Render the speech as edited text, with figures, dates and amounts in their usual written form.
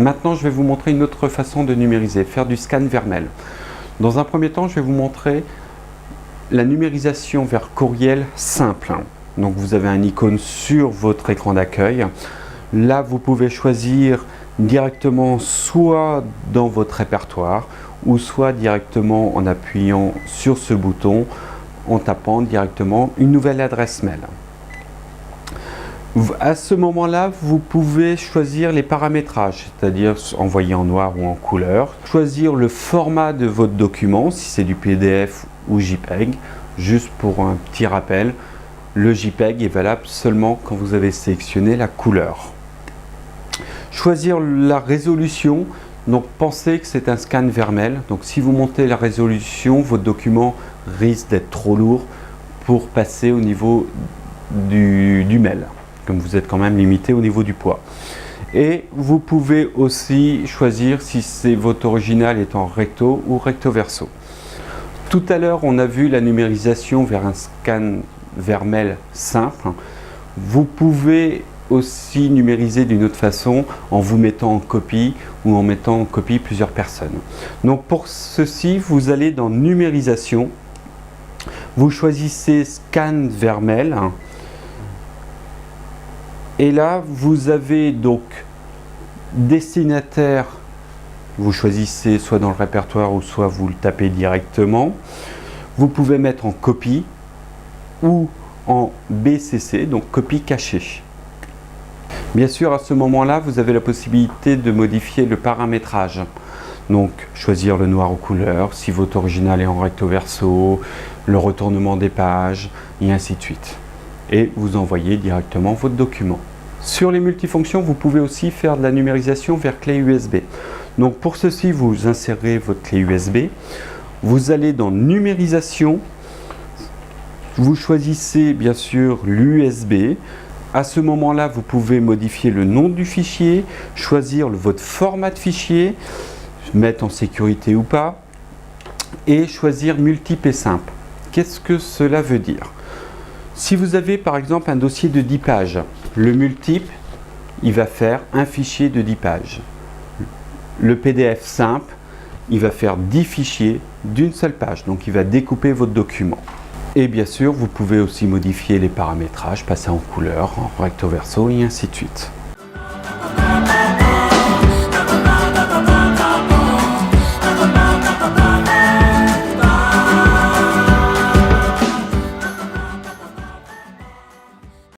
Maintenant, je vais vous montrer une autre façon de numériser, faire du scan Vermeil. Dans un premier temps, je vais vous montrer la numérisation vers courriel simple. Donc vous avez un icône sur votre écran d'accueil. Là, vous pouvez choisir directement soit dans votre répertoire ou soit directement en appuyant sur ce bouton, en tapant directement une nouvelle adresse mail. À ce moment-là, vous pouvez choisir les paramétrages, c'est-à-dire envoyer en noir ou en couleur, choisir le format de votre document, si c'est du PDF ou JPEG. Juste pour un petit rappel, le JPEG est valable seulement quand vous avez sélectionné la couleur. Choisir la résolution, donc pensez que c'est un scan Vermeil, donc si vous montez la résolution, votre document risque d'être trop lourd pour passer au niveau du mail, comme vous êtes quand même limité au niveau du poids. Et vous pouvez aussi choisir si votre original est en recto ou recto verso. Tout à l'heure, on a vu la numérisation vers un scan Vermeil simple. Vous pouvez aussi numériser d'une autre façon en vous mettant en copie ou en mettant en copie plusieurs personnes. Donc pour ceci, vous allez dans numérisation, vous choisissez scan Vermeil et là vous avez donc destinataire, vous choisissez soit dans le répertoire ou soit vous le tapez directement. Vous pouvez mettre en copie ou en BCC, donc copie cachée. Bien sûr, à ce moment-là, vous avez la possibilité de modifier le paramétrage. Donc, choisir le noir aux couleurs, si votre original est en recto verso, le retournement des pages, et ainsi de suite. Et vous envoyez directement votre document. Sur les multifonctions, vous pouvez aussi faire de la numérisation vers clé USB. Donc, pour ceci, vous insérez votre clé USB. Vous allez dans numérisation. Vous choisissez bien sûr l'USB. À ce moment-là, vous pouvez modifier le nom du fichier, choisir votre format de fichier, mettre en sécurité ou pas, et choisir multiple et simple. Qu'est-ce que cela veut dire? Si vous avez par exemple un dossier de 10 pages, le multiple, il va faire un fichier de 10 pages. Le PDF simple, il va faire 10 fichiers d'une seule page, donc il va découper votre document. Et bien sûr, vous pouvez aussi modifier les paramétrages, passer en couleur, en recto verso et ainsi de suite.